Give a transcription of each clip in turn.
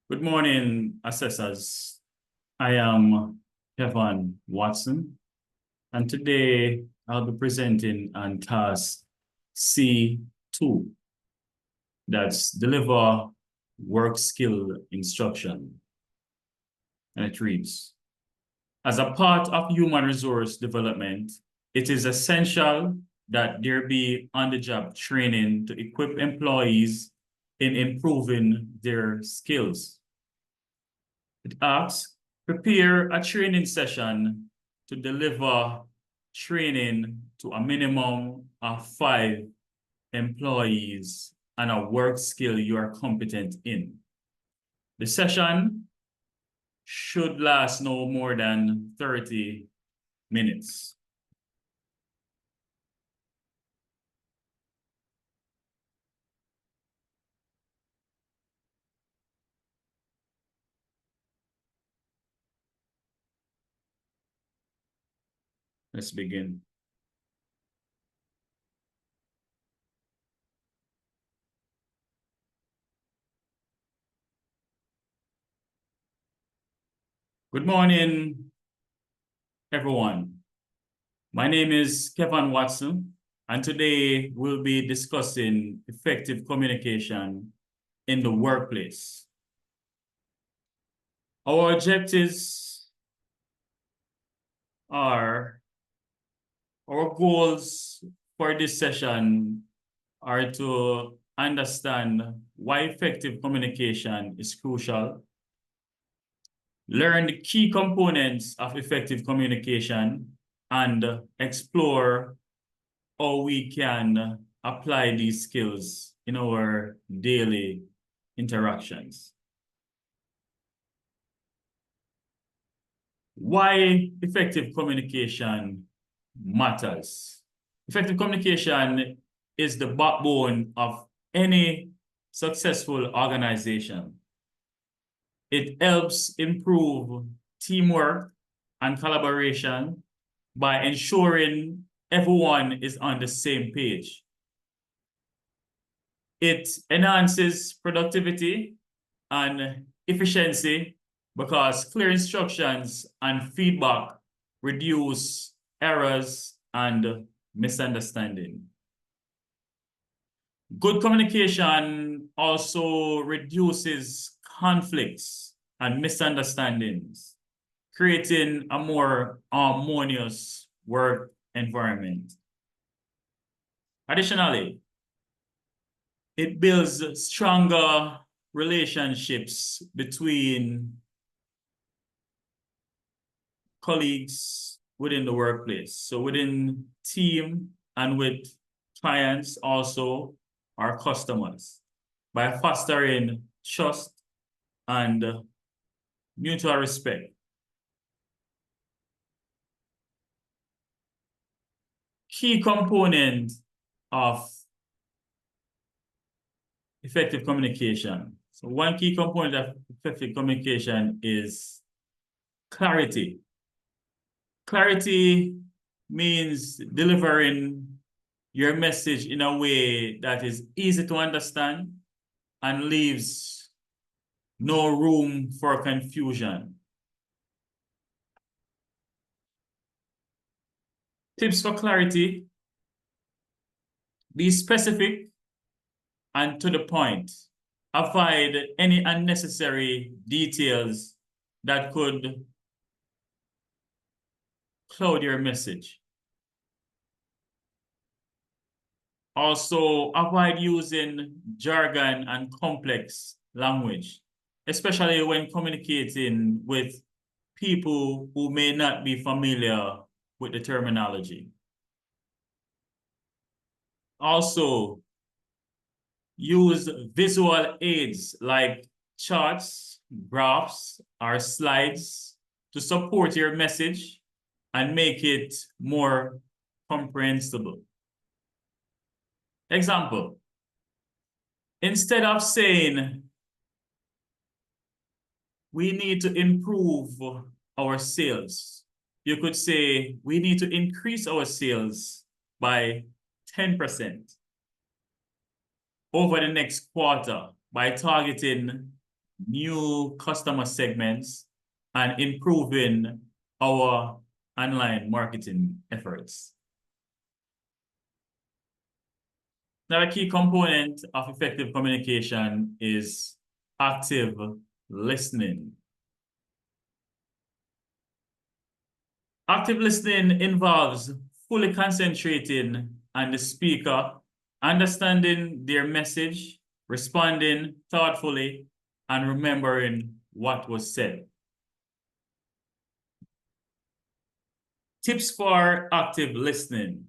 Good morning, assessors. I am Kevin Watson, and today I'll be presenting on task C2, that's deliver work skill instruction. And it reads, as a part of human resource development, it is essential that there be on-the-job training to equip employees in improving their skills. It asks, prepare a training session to deliver training to a minimum of 5 employees and a work skill you are competent in. The session should last no more than 30 minutes. Let's begin. Good morning, everyone. My name is Kevin Watson, and today we'll be discussing effective communication in the workplace. Our objectives are, our goals for this session are to understand why effective communication is crucial, learn the key components of effective communication, and explore how we can apply these skills in our daily interactions. Why effective communication matters. Effective communication is the backbone of any successful organization. It helps improve teamwork and collaboration by ensuring everyone is on the same page. It enhances productivity and efficiency because clear instructions and feedback reduce errors and misunderstanding. Good communication also reduces conflicts and misunderstandings, creating a more harmonious work environment. Additionally, it builds stronger relationships between colleagues within the workplace. So within team and with clients, also our customers, by fostering trust and mutual respect. Key component of effective communication. So one key component of effective communication is clarity. Clarity means delivering your message in a way that is easy to understand and leaves no room for confusion. Tips for clarity: be specific and to the point. Avoid any unnecessary details that could cloud your message. Also, avoid using jargon and complex language, especially when communicating with people who may not be familiar with the terminology. Also, use visual aids like charts, graphs, or slides to support your message and make it more comprehensible. Example, instead of saying, we need to improve our sales, you could say, we need to increase our sales by 10% over the next quarter by targeting new customer segments, and improving our online marketing efforts. Another key component of effective communication is active listening. Active listening involves fully concentrating on the speaker, understanding their message, responding thoughtfully, and remembering what was said. Tips for active listening.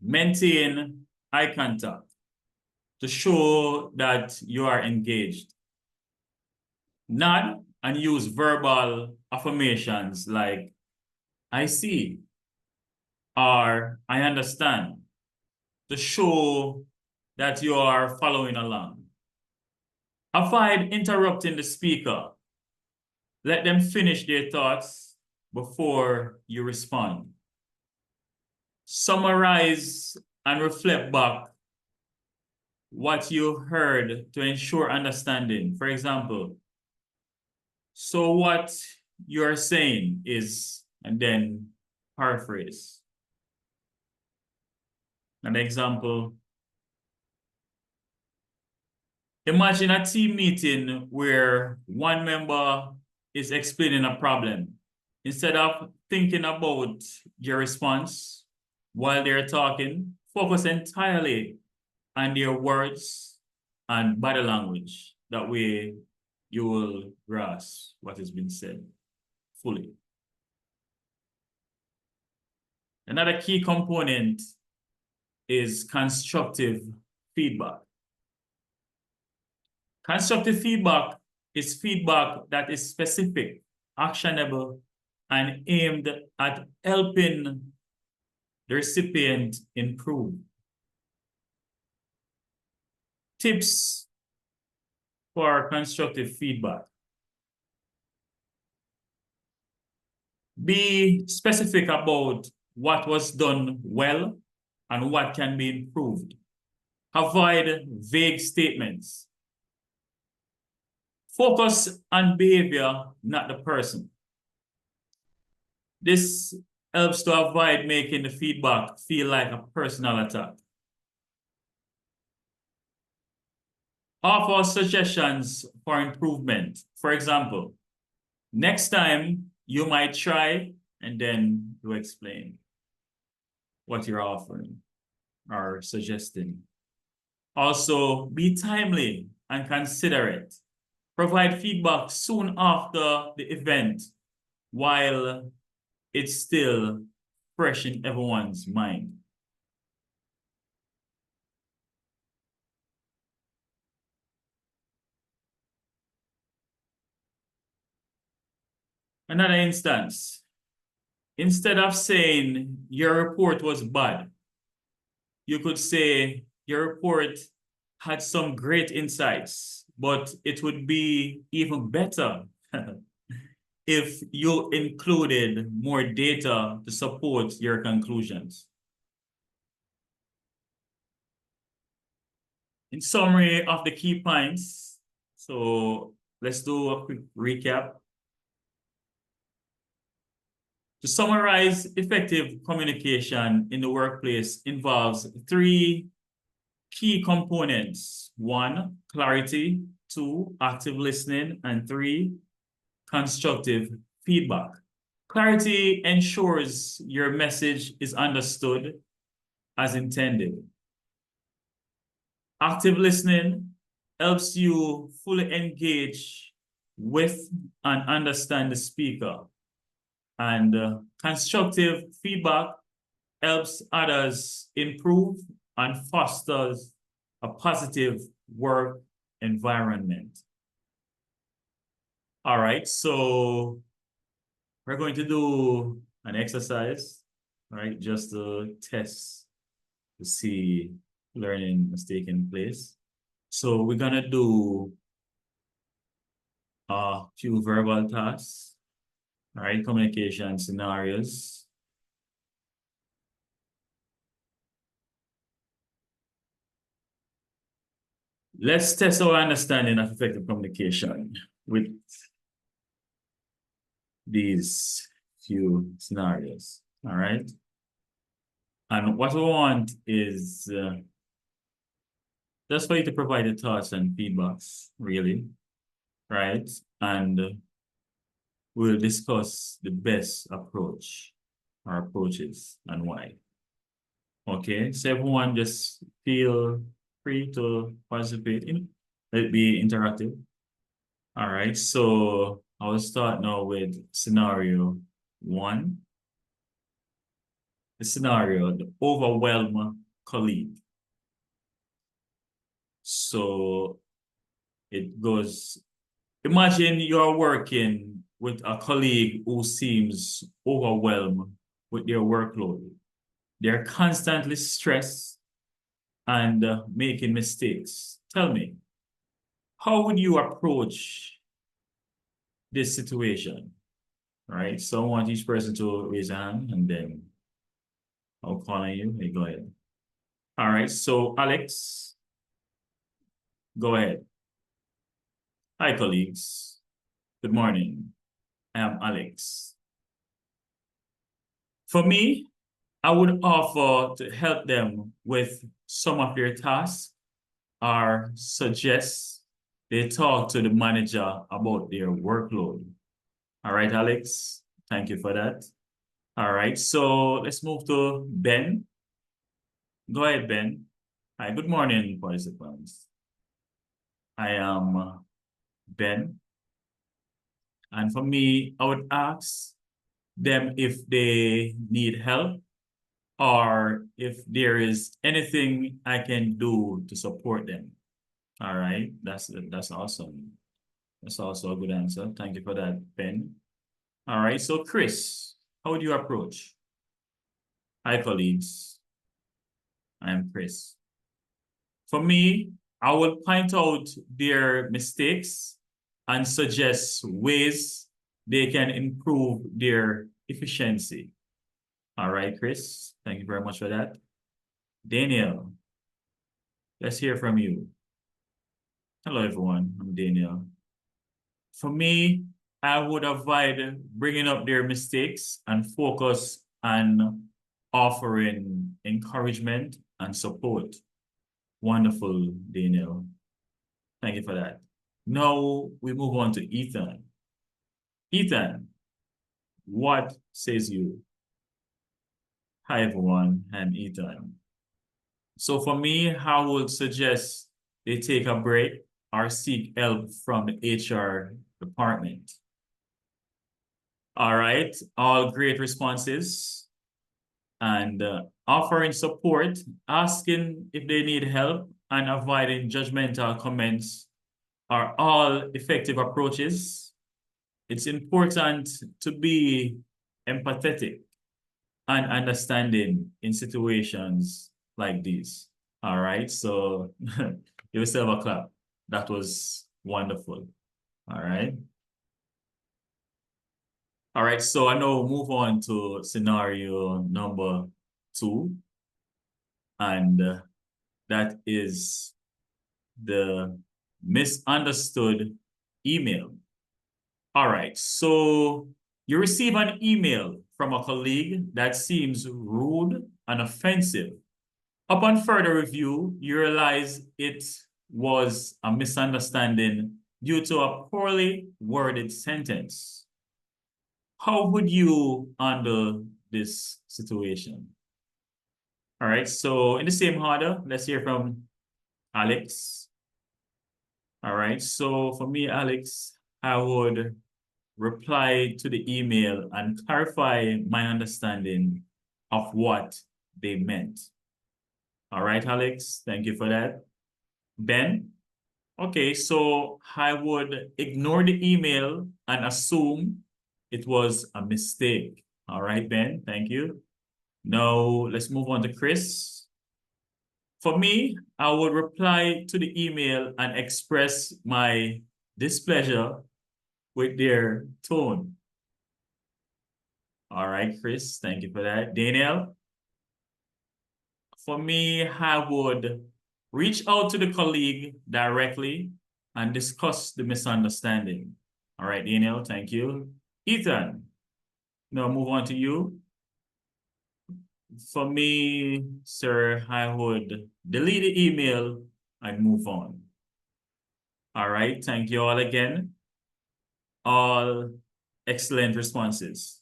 Maintain eye contact to show that you are engaged. Nod and use verbal affirmations like, I see, or I understand, to show that you are following along. Avoid interrupting the speaker. Let them finish their thoughts before you respond. Summarize and reflect back what you heard to ensure understanding. For example, so what you're saying is, and then paraphrase. An example, imagine a team meeting where one member is explaining a problem. Instead of thinking about your response while they're talking, focus entirely on their words and body language. That way you will grasp what has been said fully. Another key component is constructive feedback. Constructive feedback is feedback that is specific, actionable, and aimed at helping the recipient improve. Tips for constructive feedback. Be specific about what was done well and what can be improved. Avoid vague statements. Focus on behavior, not the person. This helps to avoid making the feedback feel like a personal attack. Offer suggestions for improvement. For example, next time you might try, and then you explain what you're offering or suggesting. Also, be timely and considerate. Provide feedback soon after the event while it's still fresh in everyone's mind. Another instance, instead of saying your report was bad, you could say your report had some great insights, but it would be even better if you included more data to support your conclusions. In summary of the key points, so let's do a quick recap. To summarize, effective communication in the workplace involves three key components. One, clarity. Two, active listening. And three, constructive feedback. Clarity ensures your message is understood as intended. Active listening helps you fully engage with and understand the speaker. And constructive feedback helps others improve and fosters a positive work environment. All right, so we're going to do an exercise, all right, just to test to see learning is taking place. So we're gonna do a few verbal tasks, all right, communication scenarios. Let's test our understanding of effective communication with these few scenarios. All right. And what we want is just for you to provide your thoughts and feedbacks, really, right? And we'll discuss the best approach or approaches and why. Okay, so everyone just feel free to participate in it. Let it be interactive. All right, so I will start now with scenario one. The scenario, the overwhelm colleague. So it goes, imagine you're working with a colleague who seems overwhelmed with their workload. They're constantly stressed and making mistakes. Tell me, how would you approach this situation? Right? So I want each person to raise a hand and then I'll call on you. Hey, go ahead. All right. So Alex, go ahead. Hi, colleagues. Good morning. I am Alex. For me, I would offer to help them with some of their tasks or suggest they talk to the manager about their workload. All right, Alex, thank you for that. All right, so let's move to Ben. Go ahead, Ben. Hi, good morning, participants. I am Ben. And for me, I would ask them if they need help or if there is anything I can do to support them. All right, that's awesome. That's also a good answer. Thank you for that, Ben. All right, so Chris, how would you approach? Hi, colleagues. I am Chris. For me, I will point out their mistakes and suggest ways they can improve their efficiency. All right, Chris, thank you very much for that. Daniel, let's hear from you. Hello, everyone. I'm Daniel. For me, I would avoid bringing up their mistakes and focus on offering encouragement and support. Wonderful, Daniel. Thank you for that. Now we move on to Ethan. Ethan, what says you? Hi, everyone. I'm Ethan. So for me, I would suggest they take a break or seek help from the HR department. All right, all great responses. And offering support, asking if they need help, and avoiding judgmental comments are all effective approaches. It's important to be empathetic and understanding in situations like these. All right, so give yourself a clap. That was wonderful. All right. All right, so I know we'll move on to scenario number two, and that is the misunderstood email. All right, so you receive an email from a colleague that seems rude and offensive. Upon further review, you realize it was a misunderstanding due to a poorly worded sentence. How would you handle this situation? All right, so in the same order, let's hear from Alex. All right, so for me, Alex, I would reply to the email and clarify my understanding of what they meant. All right, Alex, thank you for that. Ben, okay, so I would ignore the email and assume it was a mistake. All right, Ben, thank you. Now, let's move on to Chris. For me, I would reply to the email and express my displeasure with their tone. All right, Chris, thank you for that. Danielle, for me, I would reach out to the colleague directly and discuss the misunderstanding. All right, Daniel, thank you. Ethan, now move on to you. For me, sir, I would delete the email and move on. All right, thank you all again. All excellent responses.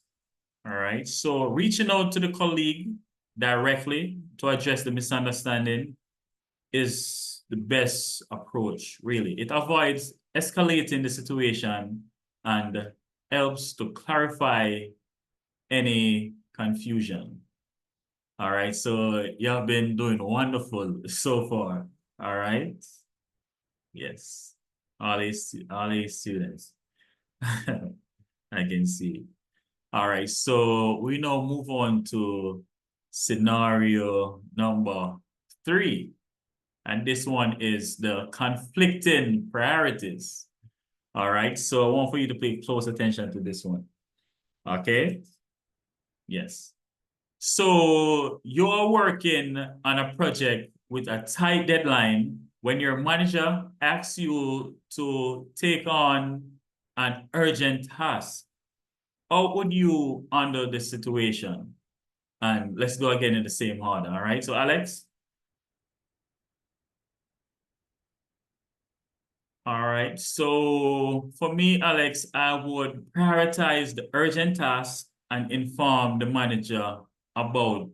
All right, so reaching out to the colleague directly to address the misunderstanding is the best approach, really. It avoids escalating the situation and helps to clarify any confusion. All right, so you have been doing wonderful so far. All right. Yes. All these students. I can see. All right, so we now move on to scenario number 3. And this one is the conflicting priorities. All right, so I want for you to pay close attention to this one. Okay? Yes. So you're working on a project with a tight deadline when your manager asks you to take on an urgent task. How would you handle this situation? And let's go again in the same order, all right? So Alex? All right, so for me, Alex, I would prioritize the urgent task and inform the manager about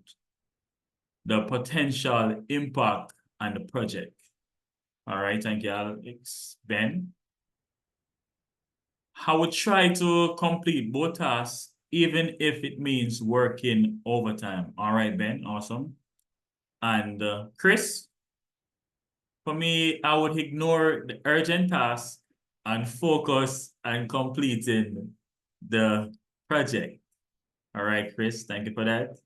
the potential impact on the project. All right, thank you, Alex. Ben? I would try to complete both tasks, even if it means working overtime. All right, Ben, awesome. And Chris? For me, I would ignore the urgent task and focus on completing the project. All right, Chris, thank you for that.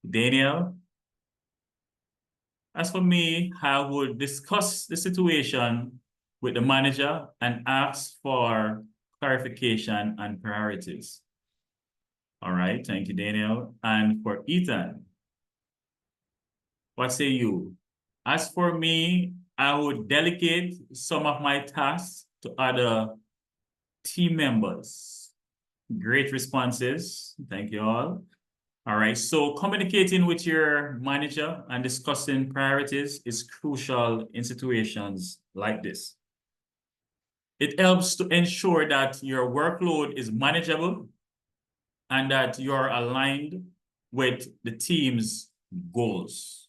Daniel, as for me, I would discuss the situation with the manager and ask for clarification and priorities. All right, thank you, Daniel. And for Ethan, what say you? As for me, I would delegate some of my tasks to other team members. Great responses. Thank you all. All right, so communicating with your manager and discussing priorities is crucial in situations like this. It helps to ensure that your workload is manageable and that you're aligned with the team's goals.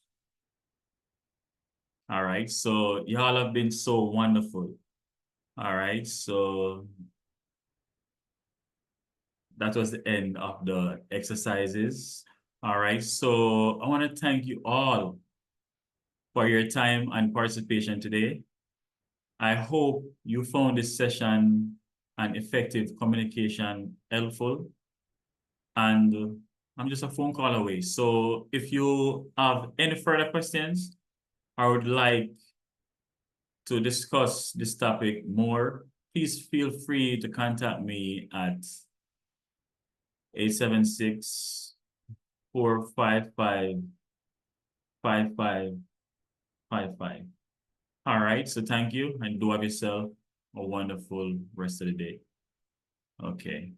All right, so y'all have been so wonderful. All right, so that was the end of the exercises. All right, so I want to thank you all for your time and participation today. I hope you found this session and effective communication helpful. And I'm just a phone call away. So if you have any further questions or would like to discuss this topic more, please feel free to contact me at 876-455-5555. All right, so thank you and do have yourself a wonderful rest of the day. Okay.